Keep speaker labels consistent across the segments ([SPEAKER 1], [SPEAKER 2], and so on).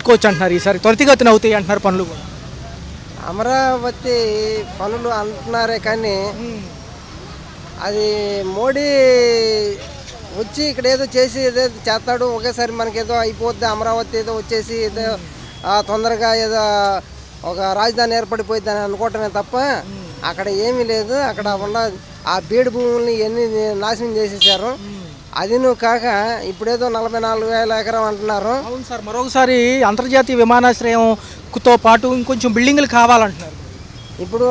[SPEAKER 1] చేసుకోవచ్చు అంటున్నారు. ఈసారి త్వరితగతిన అవుతాయి అంటున్నారు పనులు కూడా.
[SPEAKER 2] అమరావతి పనులు అంటున్నారే కానీ అది మోడీ వచ్చి ఇక్కడ ఏదో చేసి ఏదో చేస్తాడు, ఒకేసారి మనకేదో అయిపోద్ది, అమరావతి ఏదో వచ్చేసి ఏదో తొందరగా ఏదో ఒక రాజధాని ఏర్పడిపోయింది అని అనుకోవటమే తప్ప అక్కడ ఏమీ లేదు. అక్కడ ఉన్న ఆ బీడు భూముల్ని ఎన్ని నాశనం చేసేసారు. అదిను కాక ఇప్పుడేదో 44,000 ఎకరం అంటున్నారు.
[SPEAKER 1] అవును సార్, మరొకసారి అంతర్జాతీయ విమానాశ్రయంతో పాటు ఇంకొంచెం బిల్డింగ్లు కావాలంటున్నారు.
[SPEAKER 2] ఇప్పుడు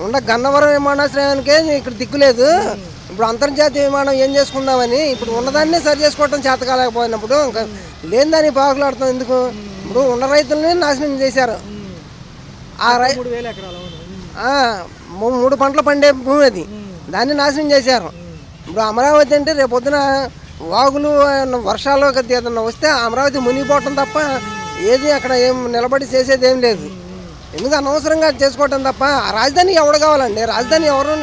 [SPEAKER 2] ఉన్న గన్నవరం విమానాశ్రయానికే ఇక్కడ దిక్కులేదు. ఇప్పుడు అంతర్జాతీయ విమానం ఏం చేసుకుందామని ఇప్పుడు ఉన్నదాన్ని సరి చేసుకోవటం చేత కాలేకపోయినప్పుడు ఇంకా లేని దాన్ని పాకులాడతాం ఎందుకు? ఇప్పుడు ఉన్న రైతుల్ని నాశనం చేశారు. ఆ 3 పంటలు పండే భూమి అది, దాన్ని నాశనం చేశారు. ఇప్పుడు అమరావతి అంటే రేపు పొద్దున వాగులు వర్షాలు ఏదన్నా వస్తే అమరావతి మునిగిపోవటం తప్ప ఏది అక్కడ ఏం నిలబడి చేసేది ఏం లేదు. ఎందుకు అనవసరంగా చేసుకోవటం తప్ప ఆ రాజధాని ఎవడు కావాలండి? రాజధాని ఎవరు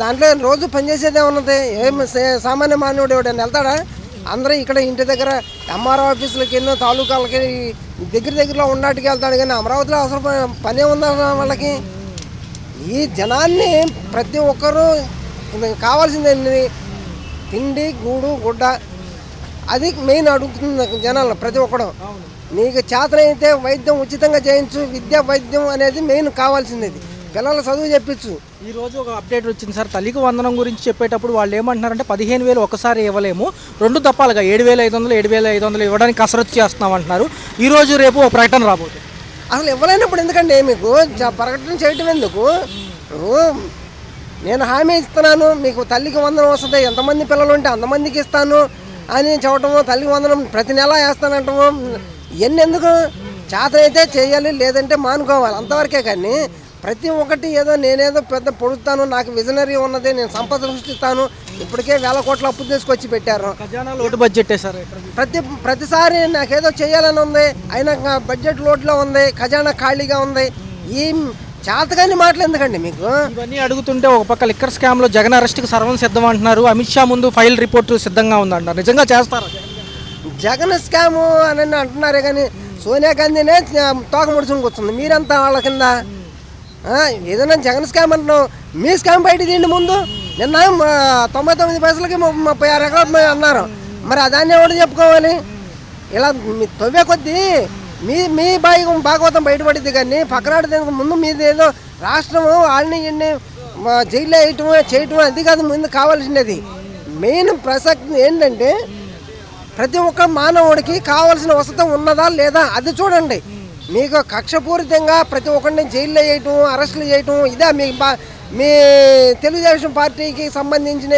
[SPEAKER 2] దాంట్లో రోజు పనిచేసేది ఏమన్నది? ఏం సామాన్య మానవుడు ఎవడైనా వెళ్తాడా? అందరూ ఇక్కడ ఇంటి దగ్గర ఎంఆర్ఓ ఆఫీసులకి ఎన్నో తాలూకాలకి దగ్గరలో ఉన్నట్టుకి వెళ్తాడు కానీ అమరావతిలో అసలు పనే ఉందా వాళ్ళకి? ఈ జనాన్ని ప్రతి ఒక్కరూ కావాల్సింది తిండి, గూడు, గుడ్డ, అది మెయిన్ అడుగుతుంది జనాలు ప్రతి ఒక్కడు. నీకు చేతనైతే వైద్యం ఉచితంగా చేయించు, విద్యా వైద్యం అనేది మెయిన్ కావాల్సింది. పిల్లల చదువు చెప్పించు.
[SPEAKER 1] ఈరోజు ఒక అప్డేట్ వచ్చింది సార్, తల్లికి వందనం గురించి చెప్పేటప్పుడు వాళ్ళు ఏమంటున్నారంటే 15,000 ఒకసారి ఇవ్వలేము, 2 దప్పాలుగా 7,500 7,500 ఇవ్వడానికి కసరత్తు చేస్తున్నాం అంటున్నారు. ఈరోజు రేపు ఒక ప్రకటన రాబోతుంది.
[SPEAKER 2] అసలు ఇవ్వలేనప్పుడు ఎందుకండి మీకు ప్రకటన చేయటం ఎందుకు? నేను హామీ ఇస్తున్నాను, మీకు తల్లికి వందనం వస్తుంది, ఎంతమంది పిల్లలు ఉంటే అంతమందికి ఇస్తాను అని చెప్పటము, తల్లికి వందనం ప్రతి నెల వేస్తానంటాము, ఇవన్నీ ఎందుకు? చేతనైతే చేయాలి, లేదంటే మానుకోవాలి, అంతవరకే. కానీ ప్రతి ఒక్కటి ఏదో నేనేదో పెద్ద పొడుస్తాను, నాకు విజనరీ ఉన్నది, నేను సంపద సృష్టిస్తాను, ఇప్పటికే 1,000 కోట్ల అప్పు తీసుకొచ్చి పెట్టారు.
[SPEAKER 1] ఖజానా లోటు బడ్జెట్ సార్.
[SPEAKER 2] ప్రతిసారి నాకేదో చేయాలని ఉంది, అయినా బడ్జెట్ లోటులో ఉంది, ఖజానా ఖాళీగా ఉంది. ఈ చేతగాని మాటలు ఎందుకండి మీకు?
[SPEAKER 1] ఇవన్నీ అడుగుతుంటే ఒక పక్క లిక్కర్ స్కామ్లో జగన్ అరెస్ట్కి సర్వం సిద్ధం అంటున్నారు. అమిత్ షా ముందు ఫైల్ రిపోర్టు సిద్ధంగా ఉందంటున్నారు. నిజంగా చేస్తారా?
[SPEAKER 2] జగన్ స్కాము అని అంటున్నారే కానీ సోనియా గాంధీనే తోక ముడుచుని కూర్చుంది. మీరంతా వాళ్ళ కింద ఏదైనా జగన్ స్కామ్ అంటున్నాం, మీ స్కామ్ బయట తీయండి ముందు. నిన్న 99 పైసలకి 36 ఎకరాలు అన్నారు. మరి దాన్ని ఎవరు చెప్పుకోవాలి? ఇలా తవ్వే కొద్దీ మీ భాగవతం బయటపడింది కానీ పక్కనాడు ముందు మీది ఏదో రాష్ట్రము వాళ్ళని ఇన్ని జైల్లో చేయటం అది కాదు ముందు కావాల్సినది. మెయిన్ ప్రసక్తి ఏంటంటే ప్రతి ఒక్క మానవుడికి కావాల్సిన వసతి ఉన్నదా లేదా అది చూడండి. మీకు కక్షపూరితంగా ప్రతి ఒక్కరిని జైల్లో వేయటం, అరెస్టులు చేయటం, ఇదే మీ తెలుగుదేశం పార్టీకి సంబంధించిన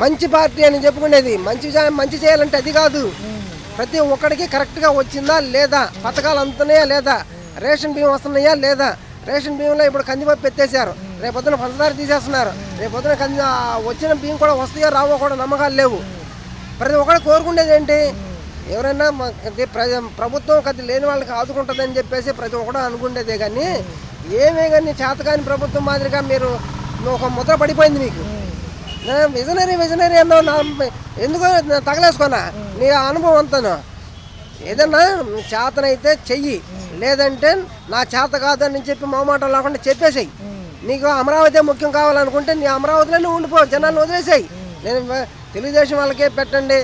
[SPEAKER 2] మంచి పార్టీ అని చెప్పుకునేది. మంచి చేయాలంటే అది కాదు. ప్రతి ఒక్కడికి కరెక్ట్గా వచ్చిందా లేదా, పథకాలు అందుతున్నాయా లేదా, రేషన్ బియ్యం వస్తున్నాయా లేదా. రేషన్ బియ్యంలో ఇప్పుడు కందిపప్పు ఎత్తేసారు, రేపొద్దున పంచదార తీసేస్తున్నారు, రేపొద్దున వచ్చిన బియ్యం కూడా వస్తాయో రావో కూడా నమ్మకాలు లేవు. ప్రతి ఒక్కరు కోరుకునేది ఏంటి? ఎవరైనా ప్రభుత్వం కది లేని వాళ్ళకి ఆదుకుంటుందని చెప్పేసి ప్రతి ఒక్కరు అనుకునేదే. కానీ ఏమే కానీ చేతకాని ప్రభుత్వం మాదిరిగా మీరు ఒక ముద్ర పడిపోయింది మీకు. విజనరీ అన్నావు, ఎందుకో తగలేసుకున్నా నీ అనుభవం అంతాను. ఏదన్నా చేతనైతే చెయ్యి, లేదంటే నా చేత కాదని చెప్పి మొహమాటం లేకుండా చెప్పేసేయి. నీకు అమరావతి ముఖ్యం కావాలనుకుంటే నీ అమరావతిలోనే ఉండిపో, జనాన్ని వదిలేసాయి. నేను తెలుగుదేశం వాళ్ళకే పెట్టండి,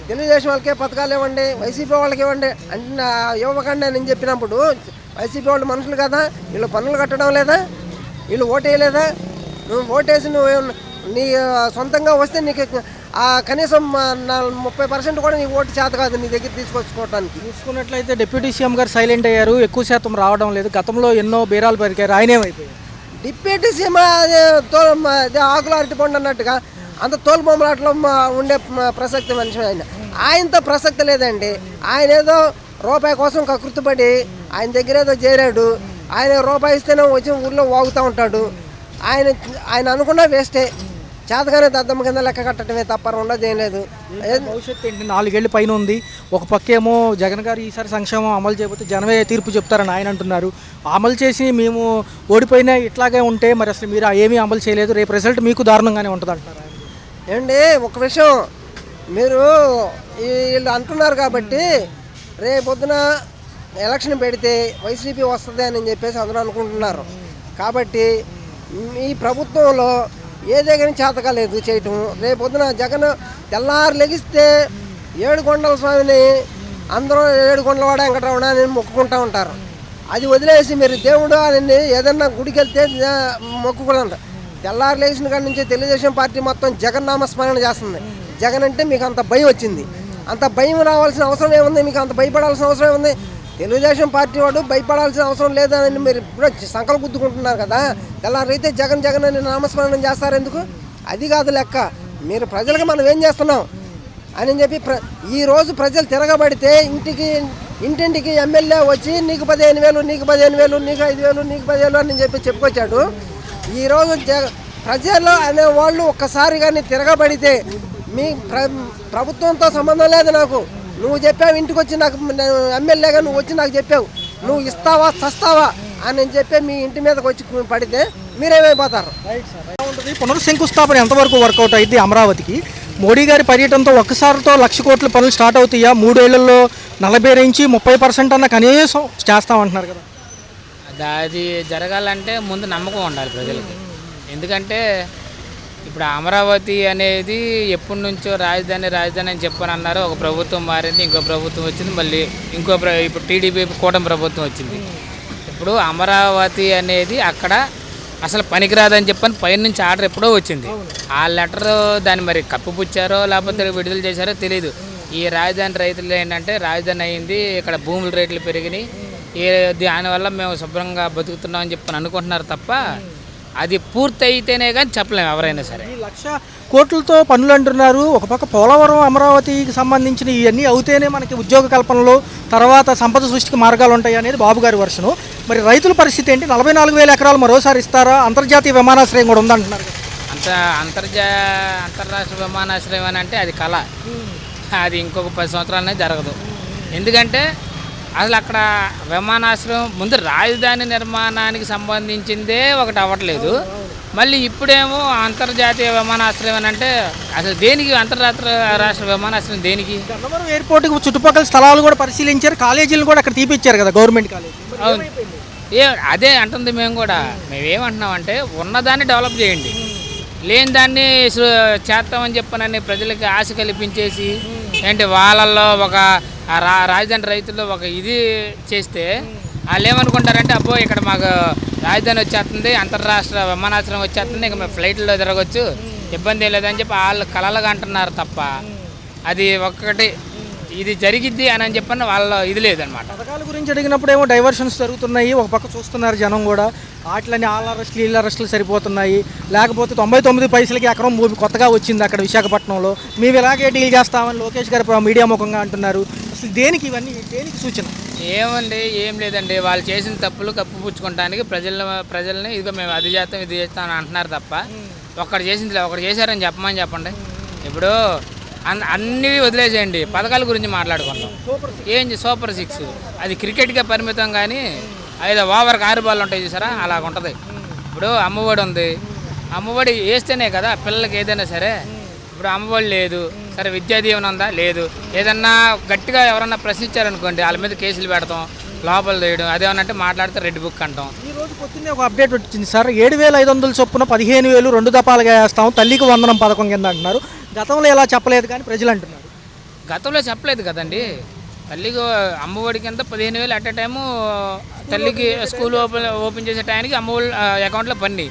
[SPEAKER 2] తెలుగుదేశం వాళ్ళకే పథకాలు ఇవ్వండి, వైసీపీ వాళ్ళకి ఇవ్వండి అంటే ఇవ్వకండి అని చెప్పినప్పుడు వైసీపీ వాళ్ళు మనుషులు కదా, వీళ్ళు పన్నులు కట్టడం లేదా, వీళ్ళు ఓటేయలేదా? నువ్వు ఓటేసి నువ్వు నీ సొంతంగా వస్తే నీకు కనీసం 30% కూడా నీ ఓటు చేత కాదు నీ దగ్గర తీసుకొచ్చుకోవడానికి.
[SPEAKER 1] చూసుకున్నట్లయితే డిప్యూటీ సీఎం గారు సైలెంట్ అయ్యారు, ఎక్కువ శాతం రావడం లేదు. గతంలో ఎన్నో బేరాలు పెరిగారు, ఆయనేమైపోయారు?
[SPEAKER 2] డిప్యూటీ సీఎం ఆకులు అరటిపండు అన్నట్టుగా అంత తోలు బొమ్మలాట్లో ఉండే ప్రసక్తి మనిషి ఆయనతో ప్రసక్తి లేదండి. ఆయన ఏదో రూపాయి కోసం కకృతిపడి ఆయన దగ్గర ఏదో చేరాడు. ఆయన రూపాయి ఇస్తేనే వచ్చి ఊళ్ళో వాగుతూ ఉంటాడు. ఆయన అనుకున్నా వేస్టే. చేతగానే దద్దమ్మ కింద లెక్క కట్టడమే తప్ప ఉండదు ఏం లేదు.
[SPEAKER 1] భవిష్యత్తు ఏంటి? 4 ఏళ్ళు పైన ఉంది. ఒక పక్కేమో జగన్ గారు ఈసారి సంక్షేమం అమలు చేయకపోతే జనమే తీర్పు చెప్తారని ఆయన అంటున్నారు. అమలు చేసి మేము ఓడిపోయినా ఇట్లాగే ఉంటే మరి అసలు మీరు ఏమీ అమలు చేయలేదు, రేపు రిజల్ట్ మీకు దారుణంగానే ఉంటుంది అంటారు.
[SPEAKER 2] ఏమండి ఒక విషయం, మీరు వీళ్ళు అంటున్నారు కాబట్టి రేపొద్దున ఎలక్షన్ పెడితే వైసీపీ వస్తుంది అని చెప్పేసి అందరూ అనుకుంటున్నారు. కాబట్టి ఈ ప్రభుత్వంలో ఏదే కానీ చేతకాలేదు చేయటం. రేపొద్దున జగన్ తెల్లారు లెగిస్తే ఏడుకొండల స్వామిని అందరూ ఏడుకొండలవాడ వెంకటరమణ అని మొక్కుకుంటూ ఉంటారు. అది వదిలేసి మీరు దేవుడు అని ఏదన్నా గుడికి వెళ్తే మొక్కుకోండి. తెల్లారు లేచిన కాడి నుంచి తెలుగుదేశం పార్టీ మొత్తం జగన్ నామస్మరణ చేస్తుంది. జగన్ అంటే మీకు అంత భయం వచ్చింది. అంత భయం రావాల్సిన అవసరం ఏముంది? మీకు అంత భయపడాల్సిన అవసరం ఏముంది? తెలుగుదేశం పార్టీ వాడు భయపడాల్సిన అవసరం లేదని మీరు ఇప్పుడు సంకలు గుద్దుకుంటున్నారు కదా. తెల్లారైతే జగన్ జగన్ అని నామస్మరణం చేస్తారు ఎందుకు? అది కాదు లెక్క. మీరు ప్రజలకు మనం ఏం చేస్తున్నాం అని చెప్పి ఈరోజు ప్రజలు తిరగబడితే ఇంటింటికి ఎమ్మెల్యే వచ్చి నీకు 15,000, నీకు 15,000, నీకు 5,000, నీకు 10,000 అని చెప్పి చెప్పుకొచ్చాడు. ఈరోజు ప్రజలు అనేవాళ్ళు ఒక్కసారి కానీ తిరగబడితే మీ ప్రభుత్వంతో సంబంధం లేదు నాకు. నువ్వు చెప్పావు ఇంటికి వచ్చి నాకు ఎమ్మెల్యేగా నువ్వు వచ్చి నాకు చెప్పావు నువ్వు ఇస్తావా చస్తావా అని చెప్పి మీ ఇంటి మీదకి వచ్చి పడితే మీరేమైపోతారు?
[SPEAKER 1] పునర్శంకుస్థాపన ఎంతవరకు వర్కౌట్ అయింది అమరావతికి? మోడీ గారి పర్యటనతో ఒక్కసారితో 1,00,000 కోట్ల పనులు స్టార్ట్ అవుతాయా? 3 ఏళ్లలో 40 నుంచి 30% అన్న కనీసం చేస్తామంటున్నారు కదా.
[SPEAKER 3] అది జరగాలంటే ముందు నమ్మకం ఉండాలి ప్రజలకి. ఎందుకంటే ఇప్పుడు అమరావతి అనేది ఎప్పటి నుంచో రాజధాని అని చెప్పని అన్నారు. ఒక ప్రభుత్వం మారింది, ఇంకో ప్రభుత్వం వచ్చింది, మళ్ళీ ఇప్పుడు టీడీపీ కూటమి ప్రభుత్వం వచ్చింది. ఇప్పుడు అమరావతి అనేది అక్కడ అసలు పనికిరాదని చెప్పని పైనుంచి ఆర్డర్ ఎప్పుడో వచ్చింది. ఆ లెటర్ దాన్ని మరి కప్పిపుచ్చారో లేకపోతే విడుదల చేశారో తెలియదు. ఈ రాజధాని రైతులు ఏంటంటే రాజధాని అయింది, ఇక్కడ భూముల రేట్లు పెరిగినాయి, దానివల్ల మేము శుభ్రంగా బతుకుతున్నామని చెప్పని అనుకుంటున్నారు తప్ప అది పూర్తి అయితేనే కానీ చెప్పలేము ఎవరైనా సరే.
[SPEAKER 1] 1,00,000 కోట్లతో పనులు అంటున్నారు. ఒక పక్క పోలవరం అమరావతికి సంబంధించిన ఇవన్నీ అవుతేనే మనకి ఉద్యోగ కల్పనలో తర్వాత సంపద సృష్టికి మార్గాలు ఉంటాయి అనేది బాబు గారి వర్షను. మరి రైతుల పరిస్థితి ఏంటి? 44,000 ఎకరాలు మరోసారి ఇస్తారా? అంతర్జాతీయ విమానాశ్రయం కూడా ఉందంటున్నారు.
[SPEAKER 3] అంతర్రాష్ట్ర విమానాశ్రయం అని అంటే అది కళ. అది ఇంకొక 10 సంవత్సరాలనే జరగదు. ఎందుకంటే అసలు అక్కడ విమానాశ్రయం ముందు రాజధాని నిర్మాణానికి సంబంధించిందే ఒకటి అవ్వట్లేదు. మళ్ళీ ఇప్పుడేమో అంతర్జాతీయ విమానాశ్రయం అని అంటే అసలు దేనికి అంతర్రాష్ట్ర విమానాశ్రయం దేనికి?
[SPEAKER 1] గన్నవరం ఎయిర్పోర్ట్కి చుట్టుపక్కల స్థలాలు కూడా పరిశీలించారు, కాలేజీలు కూడా అక్కడ తీపిచ్చారు కదా గవర్నమెంట్ కాలేజీ.
[SPEAKER 3] అదే అంటుంది మేము కూడా. మేమేమంటున్నామంటే ఉన్నదాన్ని డెవలప్ చేయండి, లేని దాన్ని చేస్తామని చెప్పనని ప్రజలకి ఆశ కల్పించేసి ఏంటి వాళ్ళల్లో ఒక రాజధాని రైతుల్లో ఒక ఇది చేస్తే వాళ్ళు ఏమనుకుంటారంటే అబ్బో ఇక్కడ మాకు రాజధాని వచ్చేస్తుంది, అంతర్రాష్ట్ర విమానాశ్రయం వచ్చేస్తుంది, ఇక మేము ఫ్లైట్లో తిరగచ్చు, ఇబ్బంది లేదని చెప్పి వాళ్ళు కలలుగా అంటున్నారు తప్ప అది ఒక్కటి ఇది జరిగిద్ది అని చెప్పని వాళ్ళ ఇది లేదనమాట.
[SPEAKER 1] పథకాల గురించి అడిగినప్పుడు ఏమో డైవర్షన్స్ జరుగుతున్నాయి, ఒక పక్క చూస్తున్నారు జనం కూడా వాటిని ఆల్ అరెస్టులు ఇళ్ళ అరెస్టులు సరిపోతున్నాయి, లేకపోతే 99 పైసలకి ఎకరం భూమి కొత్తగా వచ్చింది అక్కడ విశాఖపట్నంలో, మేము ఇలాగే డీల్ చేస్తామని లోకేష్ గారు మీడియా ముఖంగా అంటున్నారు. అసలు దేనికి ఇవన్నీ, దేనికి సూచన?
[SPEAKER 3] ఏమండి, ఏం లేదండి, వాళ్ళు చేసిన తప్పులు కప్పిపుచ్చుకోవడానికి ప్రజల్ని ఇదిగో మేము అది చేస్తాం ఇది చేస్తాం అని అంటున్నారు తప్ప ఒకటి చేసింది ఒకటి చేశారని చెప్పండి. ఇప్పుడు అన్నీ వదిలేసేయండి, పథకాల గురించి మాట్లాడుకుంటాం. సూపర్ 6 అది క్రికెట్గా పరిమితం, కానీ ఐదో ఓవర్కి 6 బాల్ ఉంటాయి చూసారా, అలాగ ఉంటుంది. ఇప్పుడు అమ్మఒడి ఉంది, అమ్మఒడి వేస్తేనే కదా పిల్లలకి ఏదైనా సరే. ఇప్పుడు అమ్మఒడి లేదు, సరే విద్యా దీవెన ఉందా, లేదు. ఏదన్నా గట్టిగా ఎవరన్నా ప్రశ్నించారనుకోండి వాళ్ళ మీద కేసులు పెడతాం, లోపల చేయడం, అదేమనంటే మాట్లాడితే రెడ్ బుక్ అంటాం.
[SPEAKER 1] ఈ రోజు పొద్దున్నే ఒక అప్డేట్ వచ్చింది సార్, 7,500 చొప్పున 15,000 2 దఫాలుగా వేస్తాం, తల్లికి వందనం పథకం కింద అంటున్నారు. గతంలో ఎలా చెప్పలేదు కానీ ప్రజలు అంటున్నారు.
[SPEAKER 3] గతంలో చెప్పలేదు కదండి, తల్లికి అమ్మఒడి కింద 15,000 అట్ ఎ టైము తల్లికి స్కూల్ ఓపెన్ చేసే టైంకి అమ్మఒడి అకౌంట్లో పని.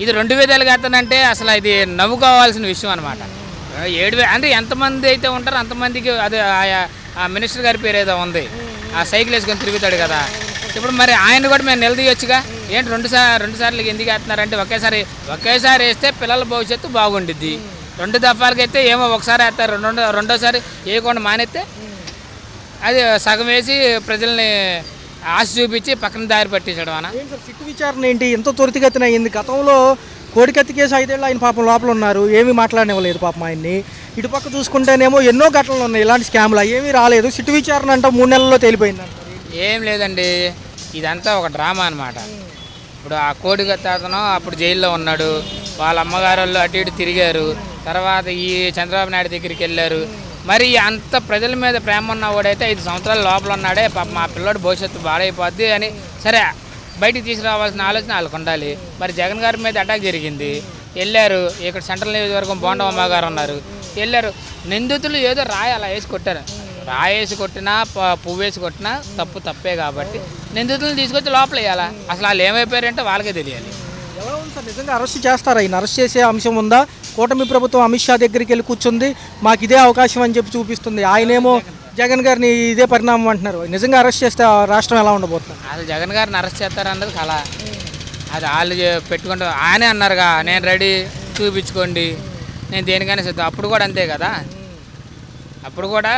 [SPEAKER 3] ఇది 2 విధాలుగా వేస్తానంటే అసలు ఇది నవ్వుకోవాల్సిన విషయం అనమాట. 7,000 అంటే ఎంతమంది అయితే ఉంటారో అంతమందికి అది ఆ మినిస్టర్ గారి పేరు ఏదో ఉంది, ఆ సైకిల్ వేసుకొని తిరుగుతాడు కదా. ఇప్పుడు మరి ఆయన కూడా మేము నిలదీయొచ్చుగా, ఏంటి 2 సార్లు ఎందుకు వేస్తున్నారంటే ఒకేసారి వేస్తే పిల్లల భవిష్యత్తు బాగుండిద్ది. 2 దఫాలకి అయితే ఏమో ఒకసారి వేస్తారు, రెండోసారి వేయకుండా మానేస్తే అది సగం వేసి ప్రజల్ని ఆశ చూపించి పక్కన దారి పట్టించడం అన్న.
[SPEAKER 1] సిట్టు విచారణ ఏంటి ఎంత త్వరితగతిన అయింది? గతంలో కోడికత్తి కేసు 5 ఏళ్ళు ఆయన పాపం లోపల ఉన్నారు, ఏమీ మాట్లాడనివ్వలేదు పాపం ఆయన్ని. ఇటుపక్క చూసుకుంటేనేమో ఎన్నో ఘటనలు ఉన్నాయి ఇలాంటి స్కామ్లు, ఏమీ రాలేదు. సిట్టు విచారణ అంటే 3 నెలల్లో తేలిపోయింది అంటారు.
[SPEAKER 3] ఏం లేదండి, ఇదంతా ఒక డ్రామా అనమాట. ఇప్పుడు ఆ కోడికత్తి అతను అప్పుడు జైల్లో ఉన్నాడు, వాళ్ళ అమ్మగారు వాళ్ళు అటు ఇటు తిరిగారు, తర్వాత ఈ చంద్రబాబు నాయుడు దగ్గరికి వెళ్ళారు, మరి అంత ప్రజల మీద ప్రేమ ఉన్నవాడైతే 5 సంవత్సరాల లోపల ఉన్నాడే పాప మా పిల్లోడు భవిష్యత్తు బాడైపోద్ది అని సరే బయటికి తీసుకురావాల్సిన ఆలోచన వాళ్ళకు ఉండాలి. మరి జగన్ గారి మీద అటాక్ జరిగింది, వెళ్ళారు. ఇక్కడ సెంట్రల్ నియోజకవర్గం బోండా అమ్మ గారు ఉన్నారు, వెళ్ళారు. నిందితులు ఏదో రాయి అలా వేసి కొట్టారు. రాయేసి కొట్టినా పువ్వు వేసి కొట్టినా తప్పే కాబట్టి నిందితులను తీసుకొచ్చి లోపల వేయాలా. అసలు వాళ్ళు ఏమైపోయారంటే వాళ్ళకే తెలియాలి.
[SPEAKER 1] ఎలా ఉంది సార్, నిజంగా అరెస్ట్ చేస్తారా? ఈయన అరెస్ట్ చేసే అంశం ఉందా? కూటమి ప్రభుత్వం అమిత్ షా దగ్గరికి వెళ్ళి కూర్చుంది, మాకు ఇదే అవకాశం అని చెప్పి చూపిస్తుంది. ఆయనేమో జగన్ గారిని ఇదే పరిణామం అంటున్నారు. నిజంగా అరెస్ట్ చేస్తే రాష్ట్రం ఎలా ఉండబోతుంది?
[SPEAKER 3] అసలు జగన్ గారిని అరెస్ట్ చేస్తారన్నది కళ. అది వాళ్ళు పెట్టుకుంటే ఆయనే అన్నారుగా, నేను రెడీ, చూపించుకోండి, నేను దేనికైనా సిద్ధం. అప్పుడు కూడా అంతే కదా, అప్పుడు కూడా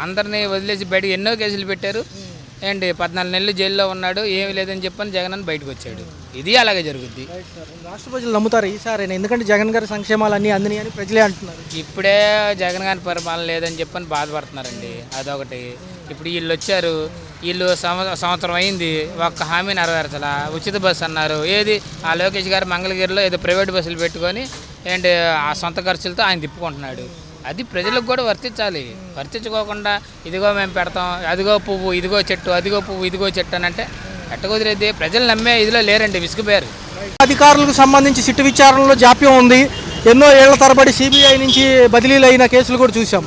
[SPEAKER 3] అందరినీ వదిలేసి బయటకు ఎన్నో కేసులు పెట్టారు. ఏంటి 14 నెలలు జైల్లో ఉన్నాడు, ఏమీ లేదని చెప్పని జగన్ అని బయటకు వచ్చాడు. ఇది అలాగే జరుగుద్ది.
[SPEAKER 1] రాష్ట్ర ప్రజలు నమ్ముతారు ఈసారి? ఎందుకంటే జగన్ గారి సంక్షేమాలు అన్నీ అందని అని ప్రజలే అంటున్నారు.
[SPEAKER 3] ఇప్పుడే జగన్ గారి పరిపాలన లేదని చెప్పని బాధపడుతున్నారండి. అదొకటి. ఇప్పుడు వీళ్ళు వచ్చారు, వీళ్ళు సంవత్సరం అయింది, ఒక్క హామీ నెరవేర్చాల. ఉచిత బస్సు అన్నారు, ఏది ఆ లోకేష్ గారు మంగళగిరిలో ఏదో ప్రైవేట్ బస్సులు పెట్టుకొని ఏంటి ఆ సొంత ఖర్చులతో ఆయన తిప్పుకుంటున్నాడు. అది ప్రజలకు కూడా వర్తించాలి. వర్తించుకోకుండా ఇదిగో మేము పెడతాం, అదిగో పువ్వు, ఇదిగో చెట్టు, అదిగో పువ్వు, ఇదిగో చెట్టు అని అంటే ఎట్టకుదిరేది. ప్రజలు నమ్మే ఇదిలో లేరండి, విసుగుపోయారు.
[SPEAKER 1] అధికారులకు సంబంధించి సిట్టు విచారణలో జాప్యం ఉంది. ఎన్నో ఏళ్ల తరబడి సిబిఐ నుంచి బదిలీలు అయిన కేసులు కూడా చూసాం.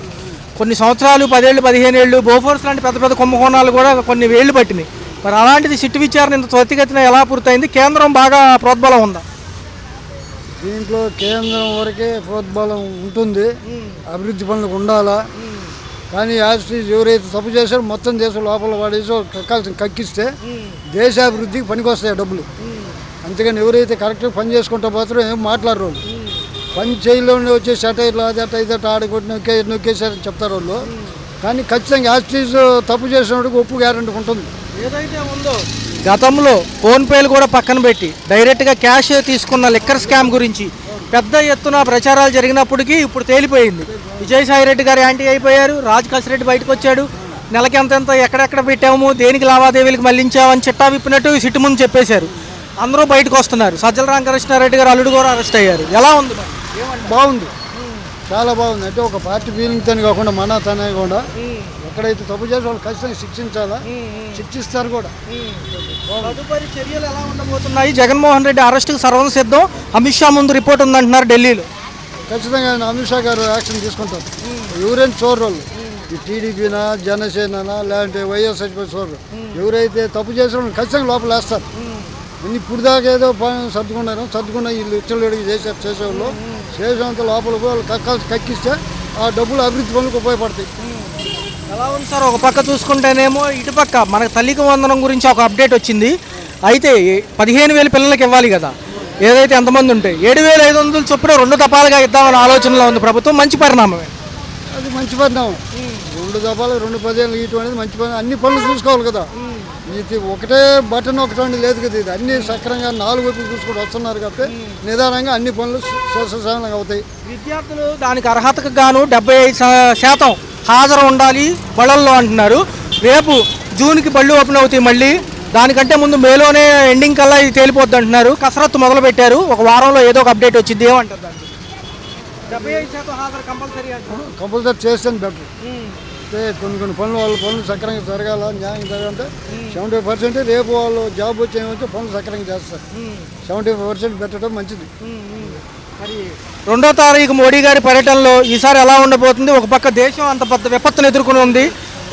[SPEAKER 1] కొన్ని సంవత్సరాలు, 10 ఏళ్ళు, 15 ఏళ్ళు, బోఫోర్స్ లాంటి పెద్ద పెద్ద కుంభకోణాలు కూడా కొన్ని ఏళ్ళు పట్టినాయి. మరి అలాంటిది సిట్టు విచారణ ఇంత త్వరితగతిన ఎలా పూర్తయింది? కేంద్రం బాగా ప్రోద్బలం ఉందా?
[SPEAKER 4] దీంట్లో కేంద్రం వరకే ప్రోద్బలం ఉంటుంది, అభివృద్ధి పనులకు ఉండాలా. కానీ యాస్ట్రీస్ ఎవరైతే తప్పు చేశారో మొత్తం దేశం లోపల వాడేసి కక్కాల్సిన కక్కిస్తే దేశాభివృద్ధికి పనికొస్తాయి డబ్బులు. అంతేగాని ఎవరైతే కరెక్ట్గా పని చేసుకుంటా పోతారో ఏం మాట్లాడరు వాళ్ళు. పని చేయలోనే వచ్చే సెటైర్లు అదట ఇదట ఆడగొట్టి నొక్కేసారని చెప్తారు వాళ్ళు. కానీ ఖచ్చితంగా యాస్ట్రీస్ తప్పు చేసినప్పుడు ఒప్పు గ్యారెంటీ ఉంటుంది.
[SPEAKER 1] ఏదైతే ఉందో గతంలో ఫోన్పేలు కూడా పక్కన పెట్టి డైరెక్ట్గా క్యాష్ తీసుకున్న లిక్కర్ స్కామ్ గురించి పెద్ద ఎత్తున ప్రచారాలు జరిగినప్పటికీ ఇప్పుడు తేలిపోయింది. విజయసాయిరెడ్డి గారు యాంటీ అయిపోయారు, రాజ్ కసిరెడ్డి బయటకు వచ్చాడు. నెలకి ఎంతెంత ఎక్కడెక్కడ పెట్టాము, దేనికి లావాదేవీలకు మళ్లించామని చిట్టా విప్పినట్టు సిట్టు ముందు చెప్పేశారు. అందరూ బయటకు వస్తున్నారు. సజ్జల రామకృష్ణారెడ్డి గారు అల్లుడు కూడా అరెస్ట్ అయ్యారు. ఎలా ఉంది?
[SPEAKER 4] బాగుంది, చాలా బాగుంది. అంటే ఒక పార్టీ ఫీలింగ్తో కాకుండా మన తనే కూడా ఎక్కడైతే తప్పు చేసి వాళ్ళు ఖచ్చితంగా శిక్షించాలా, శిక్షిస్తారు కూడా.
[SPEAKER 1] తదుపరి చర్యలు ఎలా ఉండబోతున్నాయి? జగన్మోహన్ రెడ్డి అరెస్టుకు సర్వం సిద్ధం, అమిత్ షా ముందు రిపోర్ట్ ఉందంటున్నారు ఢిల్లీలో.
[SPEAKER 4] ఖచ్చితంగా అమిత్ షా గారు యాక్షన్ తీసుకుంటారు. ఎవరైనా చోర్రోళ్ళు, ఈ టీడీపీనా, జనసేననా, లేదంటే వైఎస్ఆర్సీపీ చోర్రు, ఎవరైతే తప్పు చేసిన ఖచ్చితంగా లోపల వేస్తారు. ఇప్పుడు దాకా ఏదో సర్దుకున్నా వీళ్ళు ఇచ్చలేడికి చేసేవాళ్ళు చేసేంత లోపల వాళ్ళు కక్కిస్తే ఆ డబ్బులు అభివృద్ధి పనులకు ఉపయోగపడతాయి.
[SPEAKER 1] ఎలా ఉంది సార్? ఒక పక్క చూసుకుంటేనేమో ఇటుపక్క మనకు తల్లికి వందనం గురించి ఒక అప్డేట్ వచ్చింది. అయితే 15,000 పిల్లలకి ఇవ్వాలి కదా, ఏదైతే ఎంతమంది ఉంటే 7,500 చొప్పున 2 దఫాలుగా ఇద్దామని ఆలోచనలో ఉంది ప్రభుత్వం. మంచి పరిణామమే
[SPEAKER 4] అది, మంచి పరిణామం. 2 దఫాలు 2 10 ఇవ్వడం అనేది మంచి పని. అన్ని పనులు చూసుకోవాలి కదా, ఇది ఒకటే బటన్ ఒకటండి లేదు కదా. ఇది అన్ని సక్రంగా 4 వైపులు చూసుకుంటూ వస్తున్నారు కాబట్టి నిదానంగా అన్ని పనులు సరసంగా అవుతాయి.
[SPEAKER 1] విద్యార్థులు దానికి అర్హతకు గాను 75% హాజరు ఉండాలి బళ్ళల్లో అంటున్నారు. రేపు జూన్కి బళ్ళు ఓపెన్ అవుతాయి. మళ్ళీ దానికంటే ముందు మేలోనే ఎండింగ్ కల్లా ఇది తేలిపోద్ది అంటున్నారు. కసరత్తు మొదలు పెట్టారు. ఒక వారంలో ఏదో ఒక అప్డేట్ వచ్చింది. ఏమంటారు దానికి? 75% హాజరు
[SPEAKER 4] కంపల్సరీ చేస్తేనే బెటర్. అంటే కొన్ని పనులు వాళ్ళ పనులు సక్రంగా జరగాల, న్యాయం జరగాలంటే 70% రేపు వాళ్ళు జాబ్ వచ్చే పనులు సక్రంగా చేస్తారు. 70% పెట్టడం మంచిది.
[SPEAKER 1] మరి 2వ తారీఖు మోడీ గారి పర్యటనలో ఈసారి ఎలా ఉండబోతుంది? ఒక పక్క దేశం అంత పెద్ద విపత్తును ఎదుర్కొని ఉంది,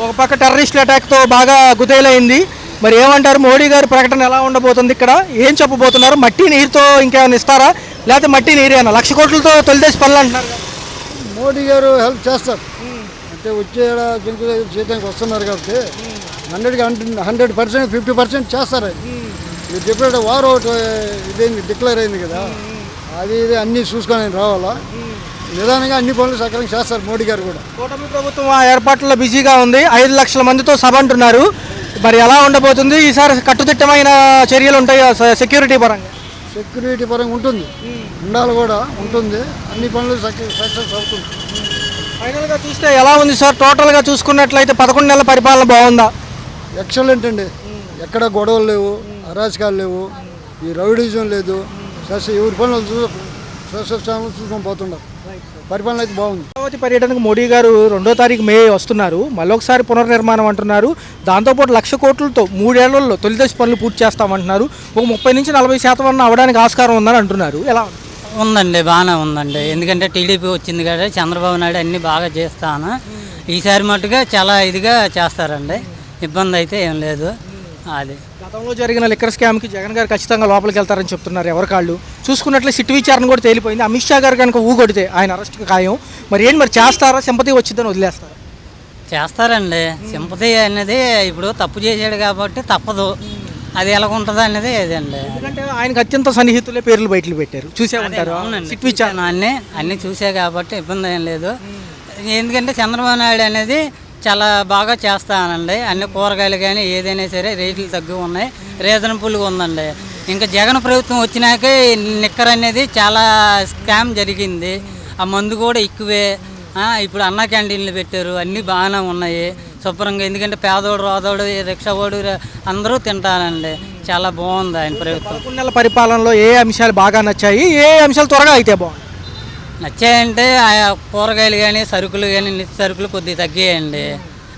[SPEAKER 1] ఒక పక్క టెర్రరిస్టుల అటాక్తో బాగా గుతైలైంది. మరి ఏమంటారు? మోడీ గారి ప్రకటన ఎలా ఉండబోతుంది? ఇక్కడ ఏం చెప్పబోతున్నారు? మట్టి నీరుతో ఇంకేమైనా ఇస్తారా, లేకపోతే మట్టి నీరేనా? 1,00,000 కోట్లతో తొలిదేశ పనులు అంటున్నారు.
[SPEAKER 4] మోడీ గారు హెల్ప్ చేస్తారు. అంటే వచ్చే చేయడానికి వస్తున్నారు కాబట్టి 100% 50% చేస్తారు. మీరు చెప్పినట్టు వారు ఒకటి ఇదేంది డిక్లేర్ అయింది కదా, అది ఇది అన్నీ చూసుకొని రావాలా. నిదానంగా అన్ని పనులు సక్రమంగా చేస్తారు మోడీ గారు కూడా.
[SPEAKER 1] కూటమి ప్రభుత్వం ఆ ఏర్పాట్లలో బిజీగా ఉంది. 5 లక్షల మందితో సభ అంటున్నారు. మరి ఎలా ఉండబోతుంది? ఈసారి కట్టుదిట్టమైన చర్యలు ఉంటాయి సెక్యూరిటీ పరంగా?
[SPEAKER 4] సెక్యూరిటీ పరంగా ఉంటుంది, ఉండాలి కూడా ఉంటుంది. అన్ని పనులు సక్సెస్ అవుతుంది.
[SPEAKER 1] ఫైనల్గా చూస్తే ఎలా ఉంది సార్? టోటల్గా చూసుకున్నట్లయితే 11 నెలల పరిపాలన బాగుందా?
[SPEAKER 4] ఎక్సలెంట్ అండి. ఎక్కడ గొడవలు లేవు, అరాచకాలు లేవు, ఈ రౌడీజం లేదు. ఎవరి పనులు చూసుకొని పోతున్నారు. పరిపాలన అయితే బాగుంది.
[SPEAKER 1] అమరావతి పర్యటనకు మోడీ గారు 2వ తారీఖు మే వస్తున్నారు. మళ్ళీ ఒకసారి పునర్నిర్మాణం అంటున్నారు. దాంతోపాటు 1,00,000 కోట్లతో 3 ఏళ్లలో తొలిదశ పనులు పూర్తి చేస్తామంటున్నారు. ఒక 30 నుంచి 40% అన్న అవడానికి ఆస్కారం ఉందని అంటున్నారు. ఎలా ఉంది?
[SPEAKER 5] ఉందండి, బాగానే ఉందండి. ఎందుకంటే టీడీపీ వచ్చింది కదా, చంద్రబాబు నాయుడు అన్నీ బాగా చేస్తాను. ఈసారి మట్టుగా చాలా ఇదిగా చేస్తారండి, ఇబ్బంది అయితే ఏం లేదు. అది
[SPEAKER 1] గతంలో జరిగిన లిక్కర్ స్కామ్కి జగన్ గారు ఖచ్చితంగా లోపలికి వెళ్తారని చెప్తున్నారు. ఎవరికాళ్ళు చూసుకున్నట్లే సిట్ విచారణ కూడా తేలిపోయింది. అమిత్ షా గారు కనుక ఊగొడితే ఆయన అరెస్ట్కి ఖాయం. మరి ఏంటి, మరి చేస్తారా, సింపతి వచ్చిందని వదిలేస్తారా?
[SPEAKER 5] చేస్తారండి. సింపతి అనేది ఇప్పుడు తప్పు చేశాడు కాబట్టి తప్పదు, అది ఎలాగుంటుంది అనేది ఇదండి.
[SPEAKER 1] ఎందుకంటే ఆయనకు అత్యంత సన్నిహితులే పేర్లు బయటలు పెట్టారు, చూసే ఉంటారు. సిట్ విచారణ
[SPEAKER 5] అన్నీ చూసే కాబట్టి ఇబ్బంది ఏం లేదు. ఎందుకంటే చంద్రబాబు నాయుడు అనేది చాలా బాగా చేస్తానండి. అన్ని కూరగాయలు కానీ ఏదైనా సరే రేట్లు తగ్గు ఉన్నాయి, రీజనబుల్గా ఉందండి. ఇంకా జగన్ ప్రభుత్వం వచ్చినాకే నిక్కర్ అనేది చాలా స్కామ్ జరిగింది. ఆ మందు కూడా ఎక్కువే. ఇప్పుడు అన్న క్యాంటీన్లు పెట్టారు, అన్నీ బాగానే ఉన్నాయి శుభ్రంగా. ఎందుకంటే పేదోడు రోదోడు రిక్షావాడు అందరూ తింటారండి. చాలా బాగుంది ఆయన ప్రభుత్వం.
[SPEAKER 1] 11 నెలల పరిపాలనలో ఏ అంశాలు బాగా నచ్చాయి, ఏ అంశాలు త్వరగా అయితే బాగుంది?
[SPEAKER 5] నచ్చాయంటే ఆ కూరగాయలు కానీ సరుకులు కానీ నిత్య సరుకులు కొద్దిగా తగ్గాయండి.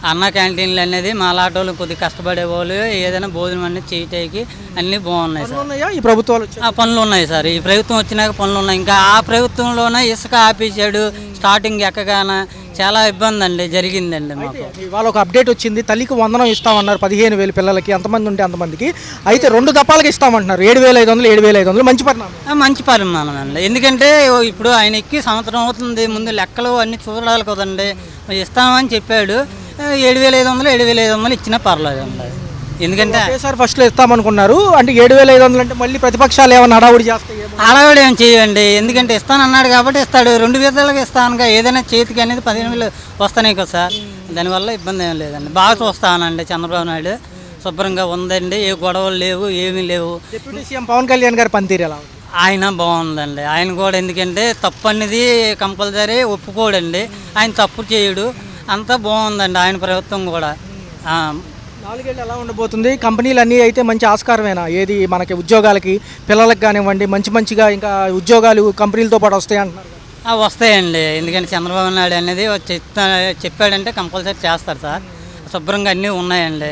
[SPEAKER 5] అన్న క్యాంటీన్లు అనేది మా లాటోళ్ళు కొద్దిగా కష్టపడే వాళ్ళు ఏదైనా భోజనం అనేది చేయటానికి అన్నీ బాగున్నాయి సార్.
[SPEAKER 1] ఉన్నాయా ఈ ప్రభుత్వాలు వచ్చాయి?
[SPEAKER 5] ఆ పనులు ఉన్నాయి సార్, ఈ ప్రభుత్వం వచ్చినాక పనులు ఉన్నాయి. ఇంకా ఆ ప్రభుత్వంలోనే ఇసుక ఆపేసాడు స్టార్టింగ్ ఎక్కగాన, చాలా ఇబ్బంది అండి జరిగిందండి మాకు.
[SPEAKER 1] ఇవాళ ఒక అప్డేట్ వచ్చింది, తల్లికి వందనం ఇస్తామన్నారు 15,000 పిల్లలకి, ఎంతమంది ఉంటే అంతమందికి. అయితే 2 దఫాలుగా ఇస్తామంటున్నారు, 7,500, 7,500. మంచి పరిణామం.
[SPEAKER 5] మంచి పరిమాణం అండి. ఎందుకంటే ఇప్పుడు ఆయన ఎక్కి సంవత్సరం అవుతుంది, ముందు లెక్కలు అన్నీ చూడాలి కదండి. ఇస్తామని చెప్పాడు, 7,500, 7,500 ఇచ్చినా పర్లేదు అండి. ఎందుకంటే
[SPEAKER 1] ఒకేసారి ఫస్ట్లో ఇస్తామనుకున్నారు అంటే 7,500 అంటే మళ్ళీ ప్రతిపక్షాలు ఏమన్నా హడావుడి చేస్తాయి?
[SPEAKER 5] హడావుడి ఏం చేయండి, ఎందుకంటే ఇస్తానన్నాడు కాబట్టి ఇస్తాడు. 2 విధాలుగా ఇస్తానుగా, ఏదైనా చేతికి అనేది 15,000 వస్తున్నాయి కదా సార్, దానివల్ల ఇబ్బంది ఏం లేదండి. బాగా చూస్తానండి చంద్రబాబు నాయుడు, శుభ్రంగా ఉందండి, ఏ గొడవలు లేవు, ఏమీ లేవు.
[SPEAKER 1] డిప్యూటీ సీఎం పవన్ కళ్యాణ్ గారి పనితీరు ఎలా ఉంది?
[SPEAKER 5] ఆయన బాగుందండి. ఆయన కూడా ఎందుకంటే తప్పు అనేది కంపల్సరీ ఒప్పుకోడండి, ఆయన తప్పు చేయడు, అంతా బాగుందండి ఆయన ప్రభుత్వం కూడా.
[SPEAKER 1] 4 ఏళ్ళు ఎలా ఉండబోతుంది? కంపెనీలు అన్నీ అయితే మంచి ఆస్కారమేనా? ఏది మనకి ఉద్యోగాలకి, పిల్లలకు కానివ్వండి, మంచిగా ఇంకా ఉద్యోగాలు కంపెనీలతో పాటు వస్తాయి అంటున్నారు.
[SPEAKER 5] వస్తాయండి, ఎందుకంటే చంద్రబాబు నాయుడు అనేది చెప్పాడంటే కంపల్సరీ చేస్తారు సార్. శుభ్రంగా అన్నీ ఉన్నాయండి,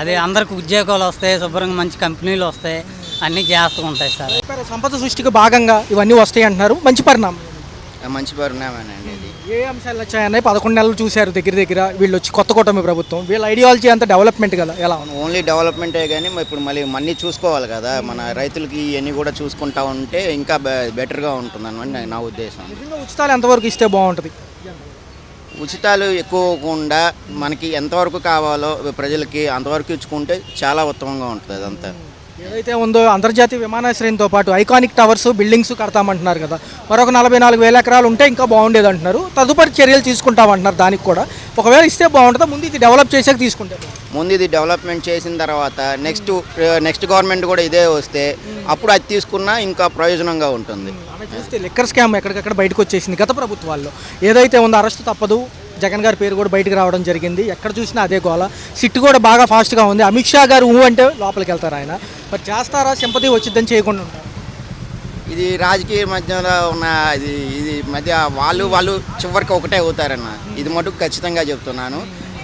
[SPEAKER 5] అది అందరికి ఉద్యోగాలు వస్తాయి, శుభ్రంగా మంచి కంపెనీలు వస్తాయి, అన్నీ చేస్తూ ఉంటాయి సార్.
[SPEAKER 1] సంపద సృష్టికి భాగంగా ఇవన్నీ వస్తాయి అంటున్నారు, మంచి పరిణామం.
[SPEAKER 6] మంచి పరిణామేనండి ఇది.
[SPEAKER 1] ఏ అంశాలు నచ్చాయన్నాయి? 11 నెలలు చూశారు దగ్గర వీళ్ళు వచ్చి, కొత్త కూటమి ప్రభుత్వం, వీళ్ళ ఐడియాలజీ అంతా డెవలప్మెంట్ కదా, ఎలా?
[SPEAKER 6] ఓన్లీ డెవలప్మెంటే కానీ ఇప్పుడు మళ్ళీ అన్నీ చూసుకోవాలి కదా, మన రైతులకి ఇవన్నీ కూడా చూసుకుంటా ఉంటే ఇంకా బెటర్గా ఉంటుంది అని నా ఉద్దేశం.
[SPEAKER 1] నిజంగా ఉచితాలు ఎంతవరకు ఇస్తే బాగుంటుంది?
[SPEAKER 6] ఉచితాలు ఎక్కువకుండా మనకి ఎంతవరకు కావాలో ప్రజలకి అంతవరకు ఇచ్చుకుంటే చాలా ఉత్తమంగా ఉంటుంది అదంతా.
[SPEAKER 1] ఏదైతే ఉందో అంతర్జాతీయ విమానాశ్రయంతో పాటు ఐకానిక్ టవర్స్, బిల్డింగ్స్ కడతామంటున్నారు కదా, మరొక 44,000 ఎకరాలు ఉంటే ఇంకా బాగుండేది అంటున్నారు. తదుపరి చర్యలు తీసుకుంటామంటున్నారు దానికి కూడా. ఒకవేళ ఇస్తే బాగుంటుందా? ముందు ఇది డెవలప్ చేసాక తీసుకుంటే?
[SPEAKER 6] ముందు ఇది డెవలప్మెంట్ చేసిన తర్వాత నెక్స్ట్ గవర్నమెంట్ కూడా ఇదే వస్తే అప్పుడు అది తీసుకున్నా ఇంకా ప్రయోజనంగా ఉంటుంది.
[SPEAKER 1] చూస్తే లిక్కర్ స్కామ్ ఎక్కడికక్కడ బయటకు వచ్చేసింది గత ప్రభుత్వాల్లో. ఏదైతే ఉందో అరెస్ట్ తప్పదు, జగన్ గారి పేరు కూడా బయటకు రావడం జరిగింది. ఎక్కడ చూసినా అదే గోల. సిట్ కూడా బాగా ఫాస్ట్గా ఉంది. అమిత్ షా గారు అంటే లోపలికి వెళ్తారు ఆయన. మరి చేస్తారా, సింపతి వచ్చిద్దని చేయకుండా ఉంటారు?
[SPEAKER 6] ఇది రాజకీయ మధ్యలో ఉన్న ఇది మధ్య వాళ్ళు చివరికి ఒకటే అవుతారన్న, ఇది మటుకు ఖచ్చితంగా చెప్తున్నాను.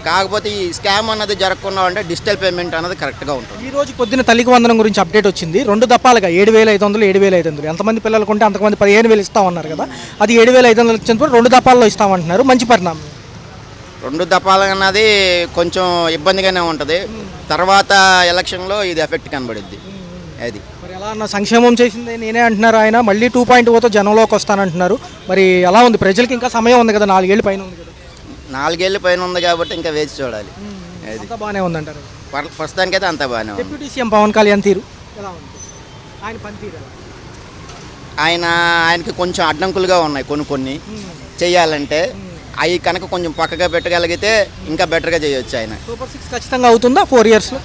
[SPEAKER 6] కాకపోతే ఈ స్కామ్ అన్నది జరగకుండా అంటే డిజిటల్ పేమెంట్ అన్నది కరెక్ట్గా ఉంటుంది.
[SPEAKER 1] ఈ రోజు పొద్దున్న తల్లికి వందనం గురించి అప్డేట్ వచ్చింది. 2 దఫాలుగా 7,500, 7,500. ఎంతమంది పిల్లలకు ఉంటే అంతమంది 15,000 ఇస్తామన్నారు కదా, అది 7,500 ఇచ్చినప్పుడు 2 దఫాల్లో ఇస్తామంటున్నారు, మంచి పరిణామం.
[SPEAKER 6] 2 దఫాలు అన్నది కొంచెం ఇబ్బందిగానే ఉంటుంది, తర్వాత ఎలక్షన్లో ఇది ఎఫెక్ట్ కనబడుద్ది. అది
[SPEAKER 1] మరి ఎలా అన్న, సంక్షేమం చేసింది నేనే అంటున్నారు ఆయన, మళ్ళీ 2.0తో జనంలోకి వస్తానంటున్నారు. మరి ఎలా ఉంది? ప్రజలకి ఇంకా సమయం ఉంది కదా, 4 ఏళ్ళు పైన ఉంది కదా.
[SPEAKER 6] 4 ఏళ్ళు పైన ఉంది కాబట్టి ఇంకా వేచి చూడాలి. అది
[SPEAKER 1] అంతా బాగానే ఉందంటారు.
[SPEAKER 6] ప్రస్తుతానికైతే అంతా బాగానే ఉంది.
[SPEAKER 1] డిప్యూటీ సీఎం పవన్ కళ్యాణ్ తీరు ఎలా ఉంది? ఆయన పనితీరు ఎలా?
[SPEAKER 6] ఆయనకి కొంచెం అడ్డంకులుగా ఉన్నాయి కొన్ని చేయాలంటే, అవి కనుక కొంచెం పక్కగా పెట్టగలిగితే ఇంకా బెటర్గా చేయొచ్చు. ఆయన
[SPEAKER 1] సూపర్ 6 ఖచ్చితంగా అవుతుందా 4 ఇయర్స్లో?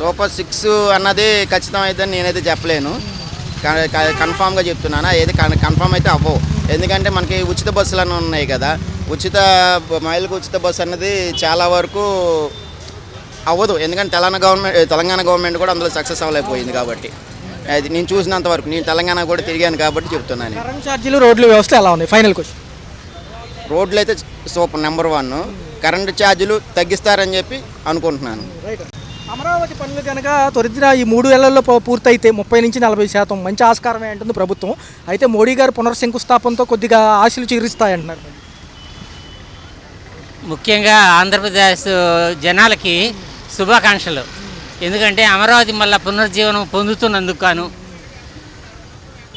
[SPEAKER 6] సూపర్ 6 అన్నది ఖచ్చితం అయితే నేనైతే చెప్పలేను, కన్ఫామ్గా చెప్తున్నాను. ఏది కన్ఫామ్ అయితే అవ్వవు, ఎందుకంటే మనకి ఉచిత బస్సులు అన్నీ ఉన్నాయి కదా, మహిళలకు ఉచిత బస్సు అన్నది చాలా వరకు అవ్వదు, ఎందుకంటే తెలంగాణ గవర్నమెంట్ కూడా అందులో సక్సెస్ అవ్వలేకపోయింది కాబట్టి. అది నేను చూసినంత వరకు, నేను తెలంగాణ కూడా తిరిగాను కాబట్టి చెప్తున్నాను.
[SPEAKER 1] కరెంట్ ఛార్జీలు, రోడ్ల వ్యవస్థ ఎలా ఉన్నాయి? Final question.
[SPEAKER 6] రోడ్లు అయితే సూపర్ నెంబర్ 1. కరెంటు ఛార్జీలు తగ్గిస్తారని చెప్పి అనుకుంటున్నాను.
[SPEAKER 1] అమరావతి పనులు కనుక త్వరితన ఈ 3 ఏళ్లలో పూర్తయితే 30 నుంచి 40% మంచి ఆస్కారమే అంటుంది ప్రభుత్వం. అయితే మోడీ గారు పునర్శంకుస్థాపనతో కొద్దిగా ఆశలు చిగురిస్తాయంటున్నారు.
[SPEAKER 7] ముఖ్యంగా ఆంధ్రప్రదేశ్ జనాలకి శుభాకాంక్షలు. ఎందుకంటే అమరావతి మళ్ళీ పునర్జీవనం పొందుతున్నందుకు గాను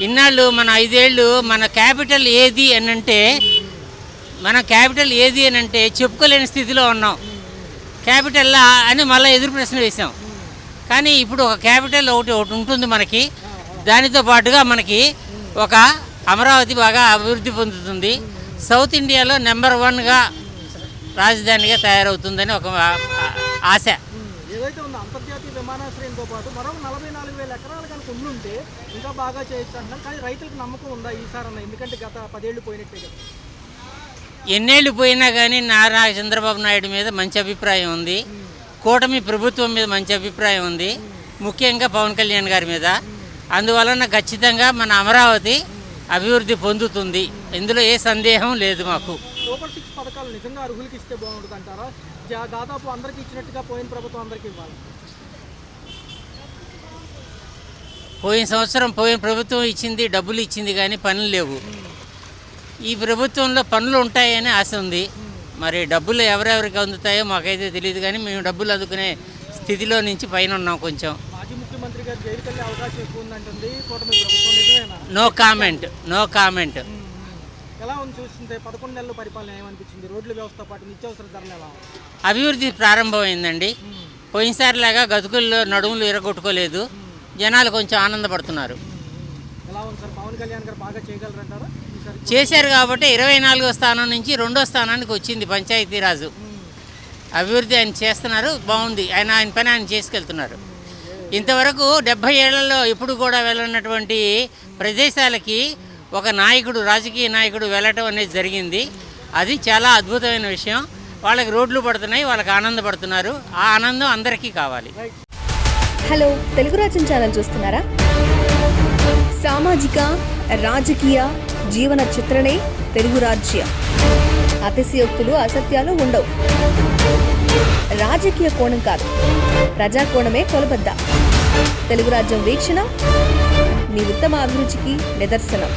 [SPEAKER 7] ఇన్నాళ్ళు మన 5 ఏళ్ళు మన క్యాపిటల్ ఏది అని అంటే చెప్పుకోలేని స్థితిలో ఉన్నాం. క్యాపిటల్లా అని మళ్ళీ ఎదురు ప్రశ్న వేసాం. కానీ ఇప్పుడు ఒక క్యాపిటల్ ఒకటి ఉంటుంది మనకి. దానితో పాటుగా మనకి ఒక అమరావతి బాగా అభివృద్ధి పొందుతుంది. సౌత్ ఇండియాలో నెంబర్ 1గా రాజధానిగా తయారవుతుందని ఒక ఆశ.
[SPEAKER 1] ఏదైతే ఉందో అంతర్జాతీయ విమానాశ్రయంతో పాటు మరో 44,000 ఎకరాలు కనుక ఉండుంటే ఇంకా బాగా చేయొచ్చు అంటున్నారు. కానీ రైతులకు నమ్మకం ఉందా ఈసారన్నా? ఎందుకంటే గత 10 ఏళ్ళు పోయినట్టే కదా.
[SPEAKER 7] ఎన్నేళ్ళు పోయినా కానీ నారా చంద్రబాబు నాయుడు మీద మంచి అభిప్రాయం ఉంది. కూటమి ప్రభుత్వం మీద మంచి అభిప్రాయం ఉంది. ముఖ్యంగా పవన్ కళ్యాణ్ గారి మీద. అందువలన ఖచ్చితంగా మన అమరావతి అభివృద్ధి పొందుతుంది. ఇందులో ఏ సందేహం లేదు మాకు.
[SPEAKER 1] సూపర్ 6 పథకాలు నిజంగా అర్హులకి ఇస్తే బాగుంటుంది అంటారా? దాదాపు అందరికీ ఇచ్చినట్టుగా పోయిన ప్రభుత్వం అందరికీ ఇవ్వాలి.
[SPEAKER 7] పోయిన సంవత్సరం ప్రభుత్వం ఇచ్చింది, డబ్బులు ఇచ్చింది, కానీ పనులు లేవు. ఈ ప్రభుత్వంలో పనులు ఉంటాయని ఆశ ఉంది. మరి డబ్బులు ఎవరెవరికి అందుతాయో మాకైతే తెలియదు, కానీ మేము డబ్బులు అందుకునే స్థితిలో నుంచి పైన ఉన్నాం. కొంచెం
[SPEAKER 1] మాజీ ముఖ్యమంత్రి గారు జైలుకి వెళ్ళే అవకాశం ఎక్కువ ఉందంటుంది కూటమి ప్రభుత్వం. నిజమేనా?
[SPEAKER 7] No comment.
[SPEAKER 1] ఎలా ఉంది చూస్తుంటే 11 నెలల పరిపాలన ఏమనిపించింది? రోడ్ల వ్యవస్థ పాటు నిత్యావసర ధరలు ఎలా?
[SPEAKER 7] అభివృద్ధి ప్రారంభమైందండి. పోయినసారిలాగా గతుకుల్లో నడుములు ఎరగొట్టుకోలేదు. జనాలు కొంచెం ఆనందపడుతున్నారు.
[SPEAKER 1] ఎలా ఉంది సార్? పవన్ కళ్యాణ్ గారు బాగా చేయగలరంటారా?
[SPEAKER 7] చేశారు కాబట్టి 24వ స్థానం నుంచి 2వ స్థానానికి వచ్చింది పంచాయతీరాజు. అభివృద్ధి ఆయన చేస్తున్నారు, బాగుంది. ఆయన పని ఆయన చేసుకెళ్తున్నారు. ఇంతవరకు 70 ఏళ్లలో ఎప్పుడు కూడా వెళ్ళినటువంటి ప్రదేశాలకి ఒక రాజకీయ నాయకుడు వెళ్ళటం అనేది జరిగింది. అది చాలా అద్భుతమైన విషయం. వాళ్ళకి రోడ్లు పడుతున్నాయి, వాళ్ళకి ఆనందపడుతున్నారు. ఆ ఆనందం అందరికీ కావాలి.
[SPEAKER 8] హలో, తెలుగు రాజ్యం ఛానల్ చూస్తున్నారా? సామాజిక రాజకీయ జీవన చిత్రణే తెలుగు రాజ్యం. అతిశయోక్తులు అసత్యాలు ఉండవు. రాజకీయ కోణం కాదు, ప్రజా కోణమే కొలబద్ద. తెలుగు రాజ్యం వీక్షణ మీ ఉత్తమ అభిరుచికి నిదర్శనం.